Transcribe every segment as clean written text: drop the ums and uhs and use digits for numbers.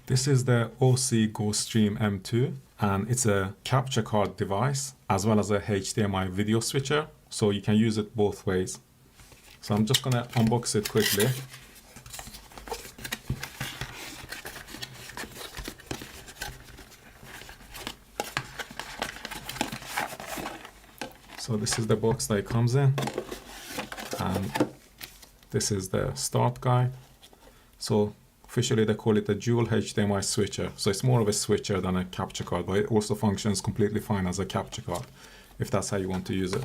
This is the Osee GoStream M2, and it's a capture card device as well as a HDMI video switcher, so you can use it both ways. So I'm just gonna unbox it quickly. So this is the box that it comes in, and this is the start guide. So officially they call it a dual HDMI switcher. So it's more of a switcher than a capture card, but it also functions completely fine as a capture card if that's how you want to use it.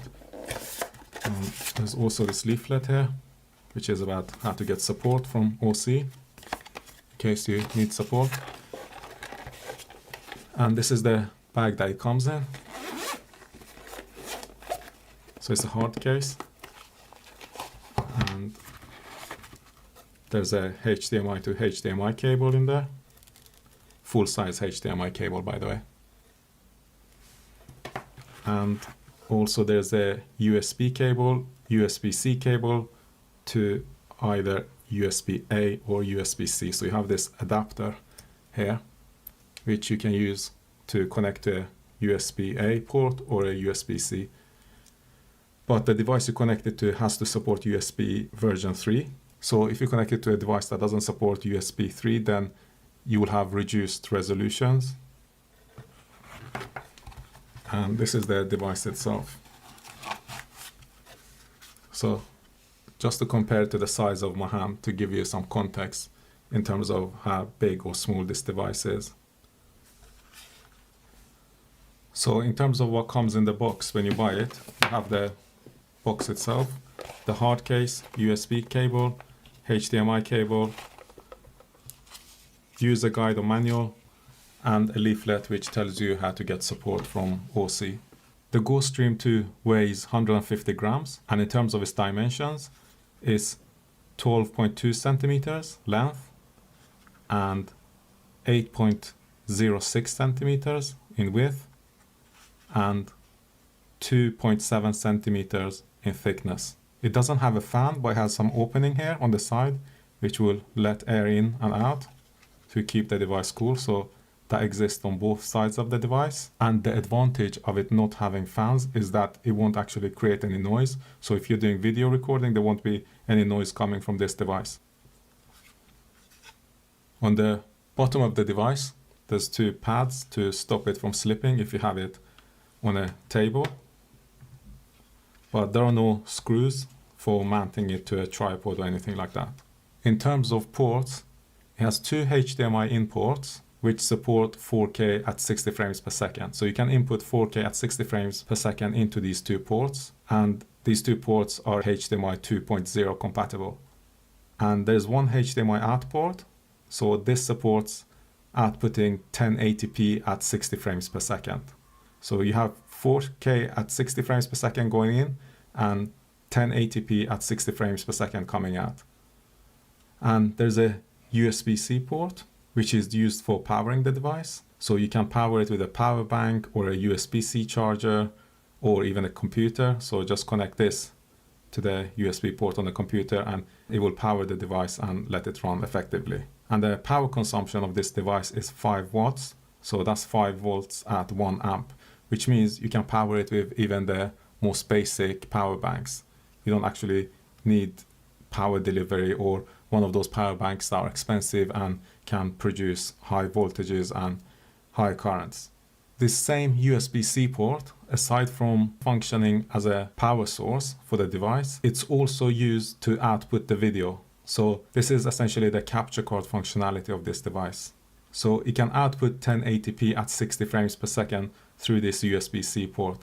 There's also this leaflet here, which is about how to get support from Osee in case you need support. And this is the bag that it comes in. So it's a hard case, and there's a HDMI to HDMI cable in there. Full-size HDMI cable, by the way. And also there's a USB cable, USB-C cable to either USB-A or USB-C. So you have this adapter here, which you can use to connect to a USB-A port or a USB-C. But the device you connect it to has to support USB version 3. So if you connect it to a device that doesn't support USB 3, then you will have reduced resolutions. And this is the device itself. So just to compare it to the size of my hand to give you some context in terms of how big or small this device is. So in terms of what comes in the box when you buy it, you have the box itself, the hard case, USB cable, HDMI cable, user guide or manual, and a leaflet which tells you how to get support from Osee. The GoStream 2 weighs 150 grams, and in terms of its dimensions is 12.2 centimeters length and 8.06 centimeters in width and 2.7 centimeters in thickness. It doesn't have a fan, but it has some opening here on the side which will let air in and out to keep the device cool. So that exists on both sides of the device. And the advantage of it not having fans is that it won't actually create any noise. So if you're doing video recording, there won't be any noise coming from this device. On the bottom of the device, there's two pads to stop it from slipping if you have it on a table. But there are no screws for mounting it to a tripod or anything like that. In terms of ports, it has two HDMI in ports which support 4K at 60 frames per second. So you can input 4K at 60 frames per second into these two ports, and these two ports are HDMI 2.0 compatible. And there's one HDMI out port, so this supports outputting 1080p at 60 frames per second. So you have 4K at 60 frames per second going in and 1080p at 60 frames per second coming out. And there's a USB-C port which is used for powering the device. So you can power it with a power bank or a USB-C charger or even a computer. So just connect this to the USB port on the computer and it will power the device and let it run effectively. And the power consumption of this device is 5 watts. So that's 5 volts at 1 amp, which means you can power it with even the most basic power banks. You don't actually need power delivery or one of those power banks that are expensive and can produce high voltages and high currents. This same USB-C port, aside from functioning as a power source for the device, it's also used to output the video. So this is essentially the capture card functionality of this device. So it can output 1080p at 60 frames per second through this USB-C port,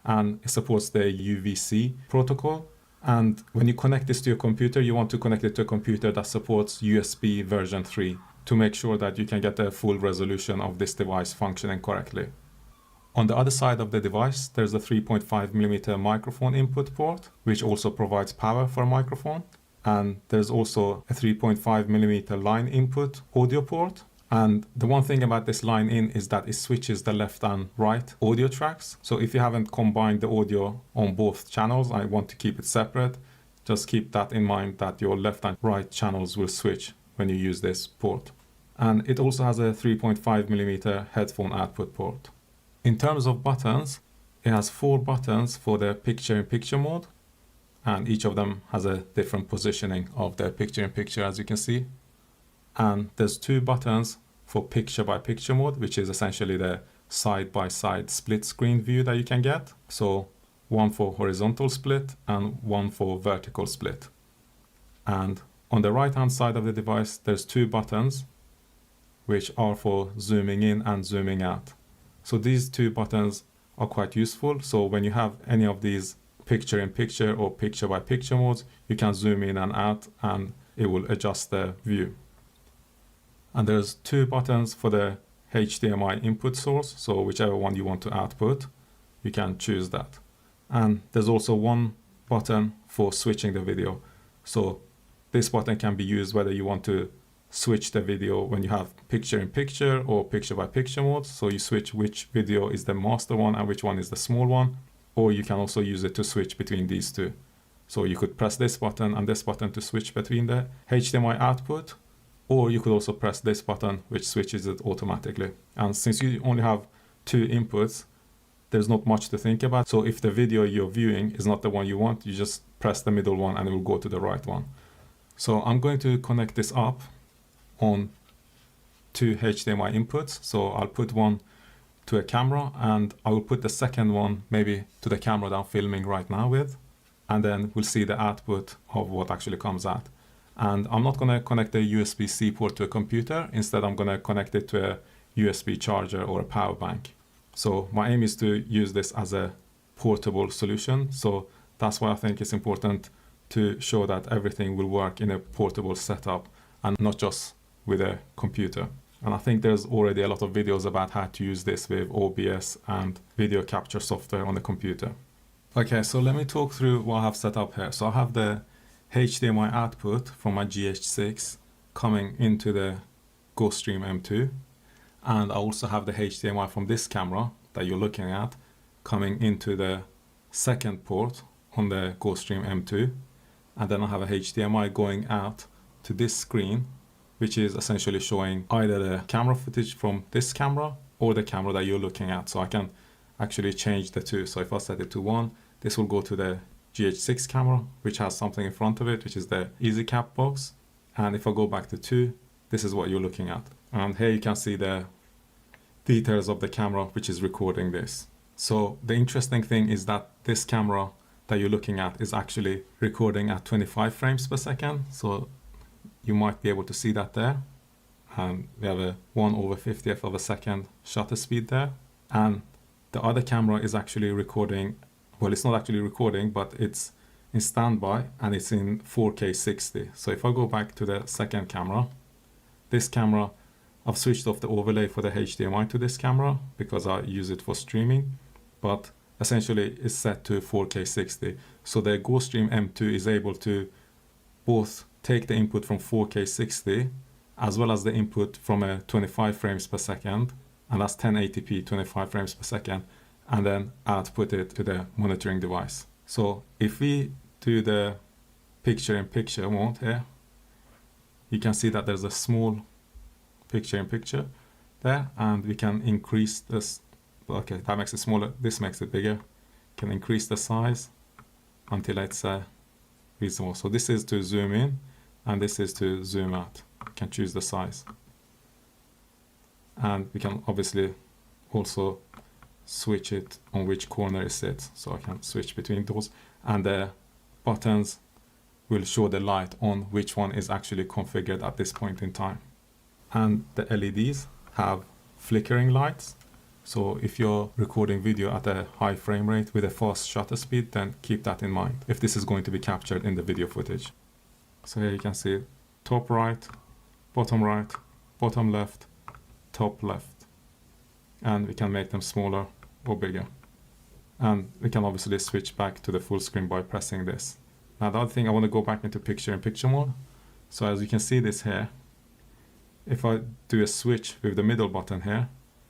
and it supports the UVC protocol. And when you connect this to your computer, you want to connect it to a computer that supports USB version 3 to make sure that you can get the full resolution of this device functioning correctly. On the other side of the device, there's a 3.5mm microphone input port, which also provides power for a microphone. And there's also a 3.5mm line input audio port. And the one thing about this line in is that it switches the left and right audio tracks. So if you haven't combined the audio on both channels, I want to keep it separate. Just keep that in mind that your left and right channels will switch when you use this port. And it also has a 3.5mm headphone output port. In terms of buttons, it has 4 buttons for the picture-in-picture mode, and each of them has a different positioning of the picture-in-picture, as you can see. And there's 2 buttons for picture-by-picture mode, which is essentially the side-by-side split screen view that you can get. So one for horizontal split and one for vertical split. And on the right-hand side of the device, there's 2 buttons which are for zooming in and zooming out. So these 2 buttons are quite useful. So when you have any of these picture-in-picture or picture-by-picture modes, you can zoom in and out and it will adjust the view. And there's 2 buttons for the HDMI input source, so whichever one you want to output, you can choose that. And there's also 1 button for switching the video. So this button can be used whether you want to switch the video when you have picture-in-picture or picture-by-picture mode. So you switch which video is the master one and which one is the small one. Or you can also use it to switch between these 2. So you could press this button and this button to switch between the HDMI output, or you could also press this button which switches it automatically. And since you only have 2 inputs, there's not much to think about. So if the video you're viewing is not the one you want, you just press the middle one and it will go to the right one. So I'm going to connect this up on 2 HDMI inputs. So I'll put one to a camera and I will put the second one maybe to the camera that I'm filming right now with, and then we'll see the output of what actually comes out. And I'm not going to connect the USB-C port to a computer. Instead, I'm going to connect it to a USB charger or a power bank. So my aim is to use this as a portable solution. So that's why I think it's important to show that everything will work in a portable setup and not just with a computer. And I think there's already a lot of videos about how to use this with OBS and video capture software on the computer. Okay, so let me talk through what I have set up here. So I have the HDMI output from my GH6 coming into the GoStream M2, and I also have the HDMI from this camera that you're looking at coming into the second port on the GoStream M2, and then I have a HDMI going out to this screen, which is essentially showing either the camera footage from this camera or the camera that you're looking at. So I can actually change the 2. So if I set it to 1, this will go to the GH6 camera, which has something in front of it, which is the EasyCap box. And if I go back to 2, this is what you're looking at. And here you can see the details of the camera, which is recording this. So the interesting thing is that this camera that you're looking at is actually recording at 25 frames per second. So you might be able to see that there. And we have a 1/50th of a second shutter speed there. And the other camera is actually recording. Well, it's not actually recording, but it's in standby and it's in 4K 60. So if I go back to the second camera, this camera, I've switched off the overlay for the HDMI to this camera because I use it for streaming, but essentially it's set to 4K 60. So the GoStream M2 is able to both take the input from 4K 60 as well as the input from a 25 frames per second, and that's 1080p 25 frames per second, and then output it to the monitoring device. So if we do the picture-in-picture mode here, you can see that there's a small picture-in-picture there, and we can increase this. Okay, that makes it smaller. This makes it bigger. Can increase the size until it's reasonable. So this is to zoom in, and this is to zoom out. You can choose the size, and we can obviously also switch it on which corner it sits. So I can switch between those, and the buttons will show the light on which one is actually configured at this point in time. And the LEDs have flickering lights. So if you're recording video at a high frame rate with a fast shutter speed, then keep that in mind if this is going to be captured in the video footage. So here you can see top right, bottom left, top left. And we can make them smaller or bigger. And we can obviously switch back to the full screen by pressing this. Now the other thing, I want to go back into picture-in-picture mode. So as you can see this here, if I do a switch with the middle button here,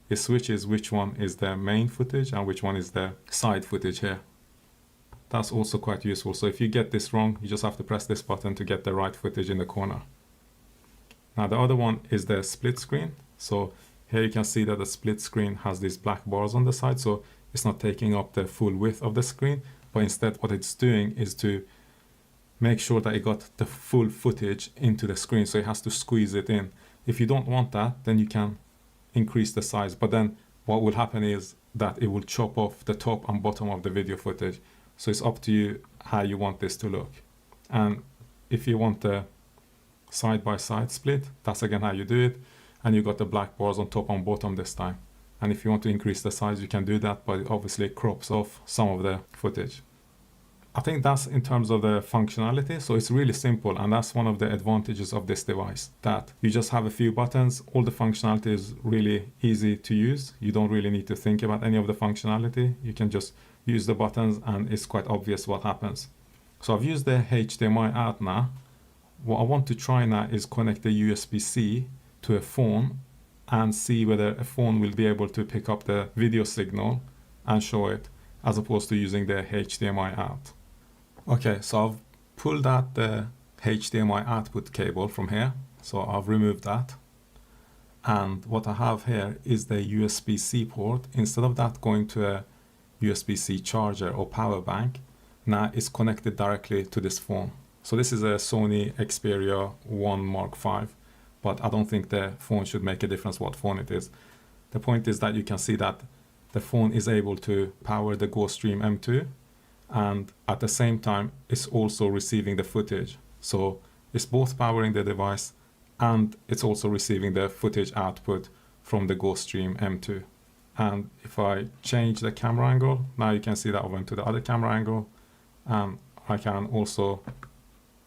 it switches which one is the main footage and which one is the side footage here. That's also quite useful. So if you get this wrong, you just have to press this button to get the right footage in the corner. Now the other one is the split screen. So here you can see that the split screen has these black bars on the side, so it's not taking up the full width of the screen, but instead what it's doing is to make sure that it got the full footage into the screen, so it has to squeeze it in. If you don't want that, then you can increase the size, but then what will happen is that it will chop off the top and bottom of the video footage. So it's up to you how you want this to look. And if you want the side-by-side split, that's again how you do it, and you got the black bars on top and bottom this time. And if you want to increase the size, you can do that, but it obviously crops off some of the footage. I think that's in terms of the functionality. So it's really simple, and that's one of the advantages of this device, that you just have a few buttons. All the functionality is really easy to use. You don't really need to think about any of the functionality. You can just use the buttons and it's quite obvious what happens. So I've used the HDMI out now. What I want to try now is connect the USB-C to a phone and see whether a phone will be able to pick up the video signal and show it, as opposed to using the HDMI out. Okay, so I've pulled out the HDMI output cable from here. So I've removed that. And what I have here is the USB-C port. Instead of that going to a USB-C charger or power bank, now it's connected directly to this phone. So this is a Sony Xperia 1 Mark V, but I don't think the phone should make a difference what phone it is. The point is that you can see that the phone is able to power the GoStream M2, and at the same time it's also receiving the footage. So it's both powering the device and it's also receiving the footage output from the GoStream M2. And if I change the camera angle, now you can see that I went to the other camera angle, and I can also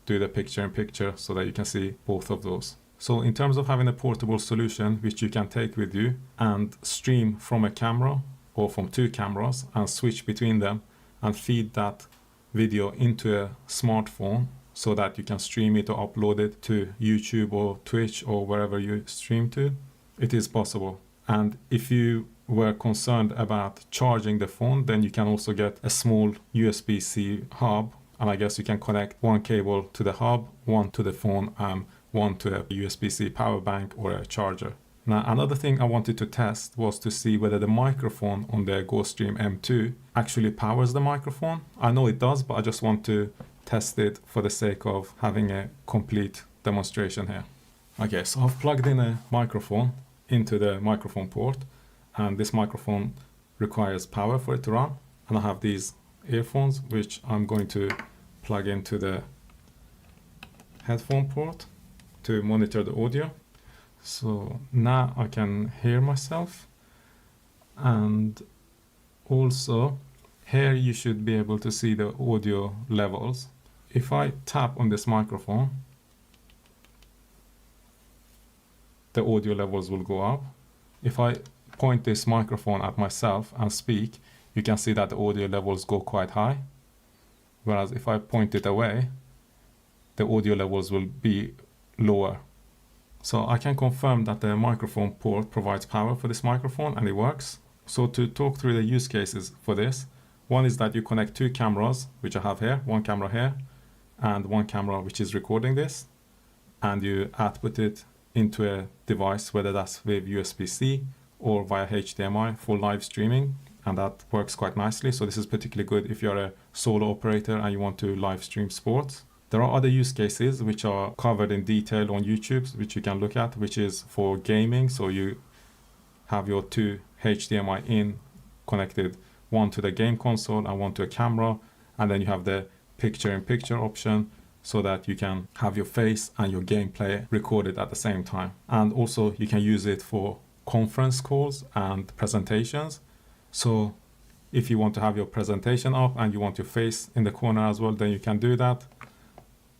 do the picture-in-picture so that you can see both of those. So in terms of having a portable solution which you can take with you and stream from a camera or from two cameras and switch between them and feed that video into a smartphone so that you can stream it or upload it to YouTube or Twitch or wherever you stream to, it is possible. And if you were concerned about charging the phone, then you can also get a small USB-C hub, and I guess you can connect one cable to the hub, one to the phone, and one to a USB-C power bank or a charger. Now, another thing I wanted to test was to see whether the microphone on the GoStream M2 actually powers the microphone. I know it does, but I just want to test it for the sake of having a complete demonstration here. Okay, so I've plugged in a microphone into the microphone port, and this microphone requires power for it to run. And I have these earphones, which I'm going to plug into the headphone port to monitor the audio. So now I can hear myself, and also here you should be able to see the audio levels. If I tap on this microphone, the audio levels will go up. If I point this microphone at myself and speak, you can see that the audio levels go quite high. Whereas if I point it away, the audio levels will be lower. So I can confirm that the microphone port provides power for this microphone and it works. So to talk through the use cases for this, one is that you connect two cameras, which I have here, one camera here, and one camera which is recording this, and you output it into a device, whether that's with USB-C or via HDMI for live streaming, and that works quite nicely. So this is particularly good if you're a solo operator and you want to live stream sports. There are other use cases which are covered in detail on YouTube, which you can look at, which is for gaming. So you have your two HDMI in connected, one to the game console and one to a camera, and then you have the picture-in-picture option so that you can have your face and your gameplay recorded at the same time. And also you can use it for conference calls and presentations. So if you want to have your presentation up and you want your face in the corner as well, then you can do that.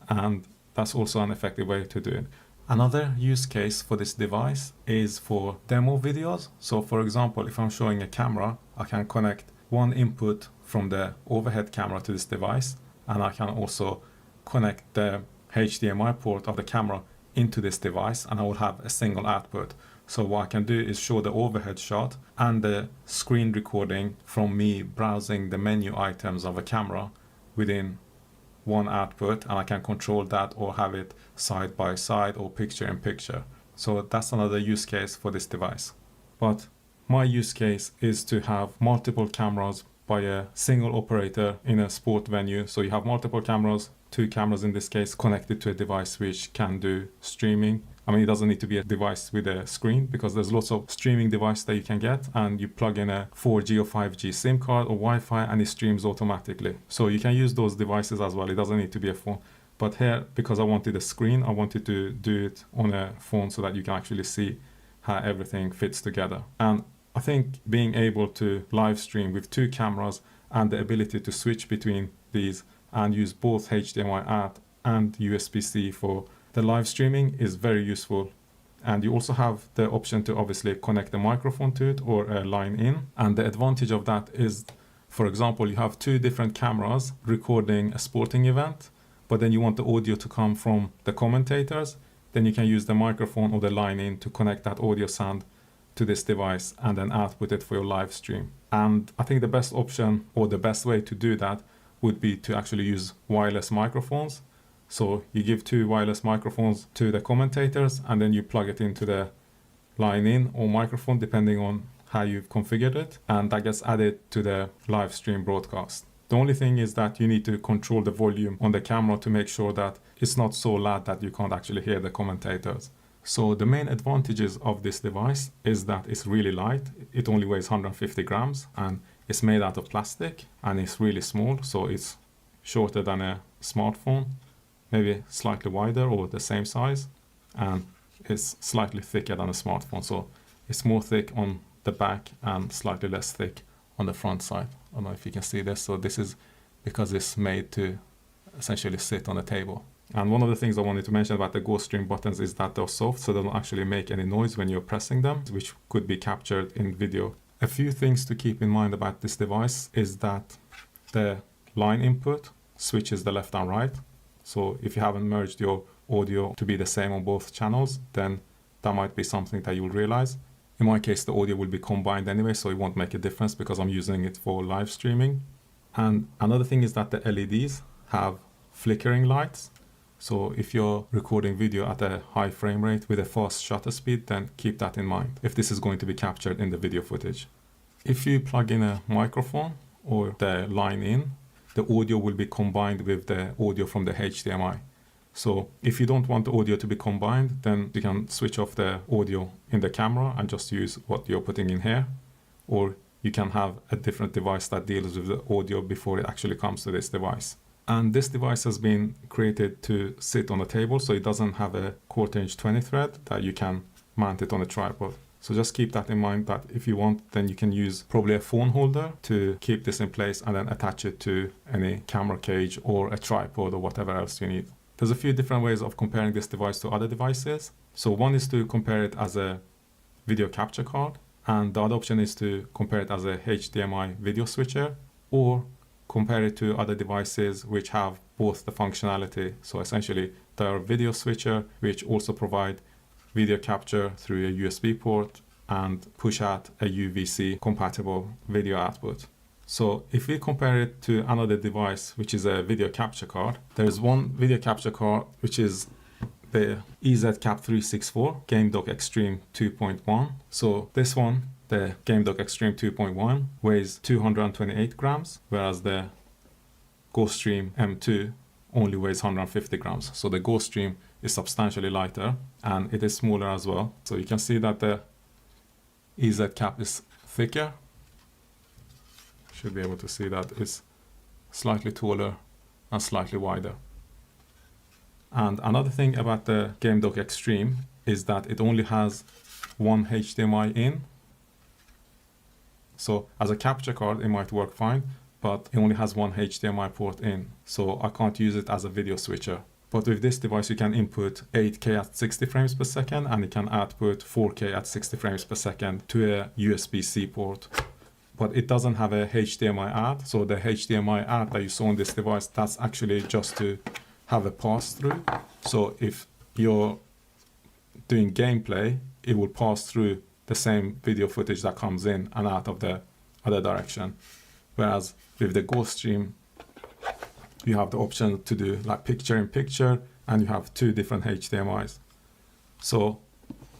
And that's also an effective way to do it. Another use case for this device is for demo videos. So for example, if I'm showing a camera, I can connect one input from the overhead camera to this device, and I can also connect the HDMI port of the camera into this device, and I will have a single output. So what I can do is show the overhead shot and the screen recording from me browsing the menu items of a camera within one output, and I can control that or have it side by side or picture in picture. So that's another use case for this device. But my use case is to have multiple cameras by a single operator in a sport venue. So you have multiple cameras, 2 cameras in this case, connected to a device which can do streaming. I mean, it doesn't need to be a device with a screen, because there's lots of streaming devices that you can get, and you plug in a 4G or 5G SIM card or Wi-Fi and it streams automatically. So you can use those devices as well. It doesn't need to be a phone. But here, because I wanted a screen, I wanted to do it on a phone so that you can actually see how everything fits together. And I think being able to live stream with 2 cameras and the ability to switch between these and use both HDMI out and USB-C for the live streaming is very useful. And you also have the option to obviously connect a microphone to it or a line in. And the advantage of that is, for example, you have 2 different cameras recording a sporting event, but then you want the audio to come from the commentators, then you can use the microphone or the line in to connect that audio sound to this device and then output it for your live stream. And I think the best option or the best way to do that would be to actually use wireless microphones. So you give 2 wireless microphones to the commentators, and then you plug it into the line in or microphone depending on how you've configured it, and that gets added to the live stream broadcast. The only thing is that you need to control the volume on the camera to make sure that it's not so loud that you can't actually hear the commentators. So the main advantages of this device is that it's really light. It only weighs 150 grams and it's made out of plastic, and it's really small, so it's shorter than a smartphone, maybe slightly wider or the same size, and it's slightly thicker than a smartphone, so it's more thick on the back and slightly less thick on the front side. I don't know if you can see this. So this is because it's made to essentially sit on a table. And one of the things I wanted to mention about the GoStream buttons is that they're soft, so they don't actually make any noise when you're pressing them, which could be captured in video. A few things to keep in mind about this device is that the line input switches the left and right. So if you haven't merged your audio to be the same on both channels, then that might be something that you'll realize. In my case, the audio will be combined anyway, so it won't make a difference because I'm using it for live streaming. And another thing is that the LEDs have flickering lights. So if you're recording video at a high frame rate with a fast shutter speed, then keep that in mind if this is going to be captured in the video footage. If you plug in a microphone or the line in, the audio will be combined with the audio from the HDMI. So if you don't want the audio to be combined, then you can switch off the audio in the camera and just use what you're putting in here. Or you can have a different device that deals with the audio before it actually comes to this device. And this device has been created to sit on a table, so it doesn't have a 1/4" 20 thread that you can mount it on a tripod. So just keep that in mind, that if you want, then you can use probably a phone holder to keep this in place and then attach it to any camera cage or a tripod or whatever else you need. There's a few different ways of comparing this device to other devices. So one is to compare it as a video capture card, and the other option is to compare it as a HDMI video switcher, or compare it to other devices which have both the functionality. So essentially, there are video switcher which also provide video capture through a USB port and push out a UVC compatible video output. So if we compare it to another device which is a video capture card, there's one video capture card which is the EZCAP364 GameDock Extreme 2.1. So this one, the GameDock Extreme 2.1, weighs 228 grams, whereas the GoStream M2 only weighs 150 grams. So the GoStream is substantially lighter and it is smaller as well. So you can see that the EZ cap is thicker. Should be able to see that it's slightly taller and slightly wider. And another thing about the GameDock Extreme is that it only has one HDMI in. So as a capture card, it might work fine, but it only has one HDMI port in. So I can't use it as a video switcher. But with this device, you can input 8K at 60 frames per second, and it can output 4K at 60 frames per second to a USB-C port. But it doesn't have a HDMI out. So the HDMI out that you saw on this device, that's actually just to have a pass-through. So if you're doing gameplay, it will pass through the same video footage that comes in and out of the other direction. Whereas with the GoStream you have the option to do like picture in picture, and you have 2 different HDMIs. So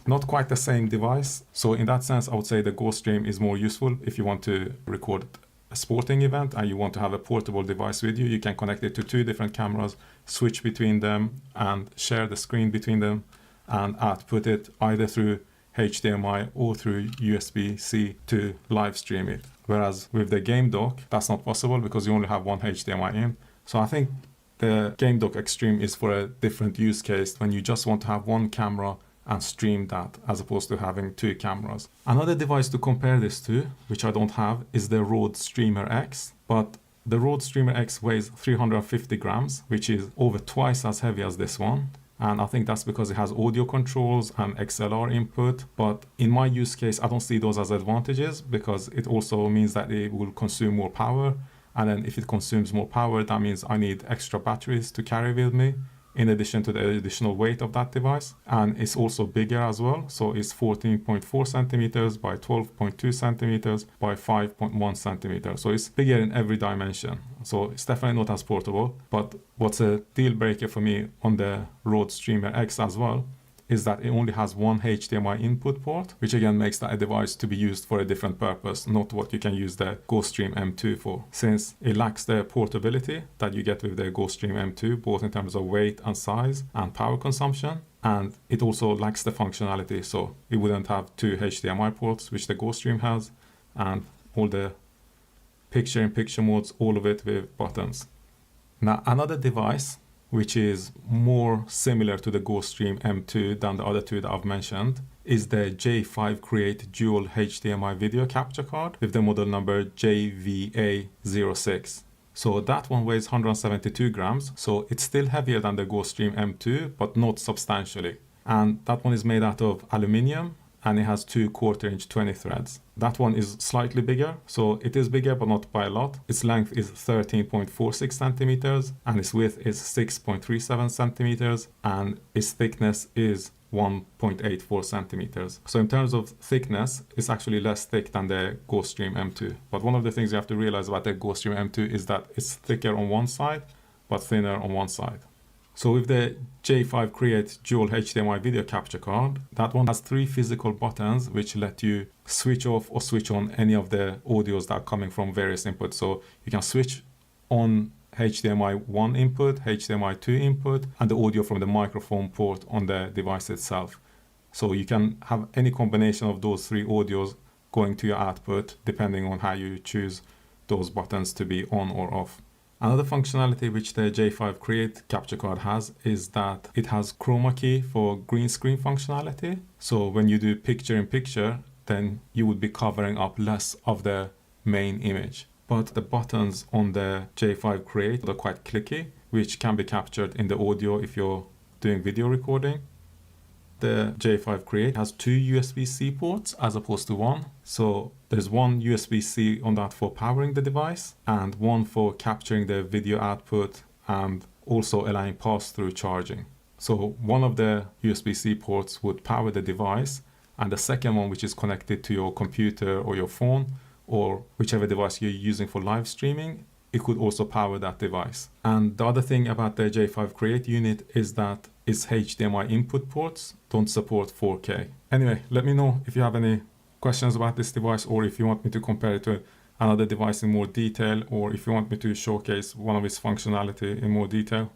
not quite the same device. So in that sense, I would say the GoStream is more useful if you want to record a sporting event and you want to have a portable device with you. You can connect it to 2 different cameras, switch between them and share the screen between them, and output it either through HDMI or through USB-C to live stream it. Whereas with the GameDock, that's not possible because you only have 1 HDMI in. So I think the GameDock Extreme is for a different use case when you just want to have 1 camera and stream that, as opposed to having 2 cameras. Another device to compare this to, which I don't have, is the Rode Streamer X. But the Rode Streamer X weighs 350 grams, which is over twice as heavy as this one. And I think that's because it has audio controls and XLR input. But in my use case, I don't see those as advantages because it also means that it will consume more power. And then if it consumes more power, that means I need extra batteries to carry with me, in addition to the additional weight of that device. And it's also bigger as well. So it's 14.4 centimeters by 12.2 centimeters by 5.1 centimeters. So it's bigger in every dimension. So it's definitely not as portable. But what's a deal breaker for me on the Rode Streamer X as well is that it only has 1 HDMI input port, which again makes that a device to be used for a different purpose, not what you can use the GoStream M2 for, since it lacks the portability that you get with the GoStream M2, both in terms of weight and size and power consumption. And it also lacks the functionality, so it wouldn't have 2 HDMI ports, which the GoStream has, and all the picture-in-picture modes, all of it with buttons. Now, another device which is more similar to the GoStream M2 than the other 2 that I've mentioned, is the J5Create dual HDMI video capture card with the model number JVA06. So that one weighs 172 grams, so it's still heavier than the GoStream M2, but not substantially. And that one is made out of aluminium, and it has 2 1/4-inch 20 threads. That one is slightly bigger, so it is bigger but not by a lot. Its length is 13.46 centimeters, and its width is 6.37 centimeters, and its thickness is 1.84 centimeters. So in terms of thickness, it's actually less thick than the GoStream M2. But one of the things you have to realize about the GoStream M2 is that it's thicker on one side, but thinner on one side. So with the J5Create dual HDMI video capture card, that one has 3 physical buttons which let you switch off or switch on any of the audios that are coming from various inputs. So you can switch on HDMI 1 input, HDMI 2 input, and the audio from the microphone port on the device itself. So you can have any combination of those 3 audios going to your output depending on how you choose those buttons to be on or off. Another functionality which the J5Create capture card has is that it has chroma key for green screen functionality. So when you do picture in picture, then you would be covering up less of the main image. But the buttons on the J5Create are quite clicky, which can be captured in the audio if you're doing video recording. The J5Create has 2 USB-C ports as opposed to 1. So there's 1 USB-C on that for powering the device and 1 for capturing the video output and also allowing pass-through charging. So one of the USB-C ports would power the device, and the second one, which is connected to your computer or your phone or whichever device you're using for live streaming, it could also power that device. And the other thing about the J5Create unit is that its HDMI input ports don't support 4K. Anyway, let me know if you have any questions about this device, or if you want me to compare it to another device in more detail, or if you want me to showcase one of its functionality in more detail.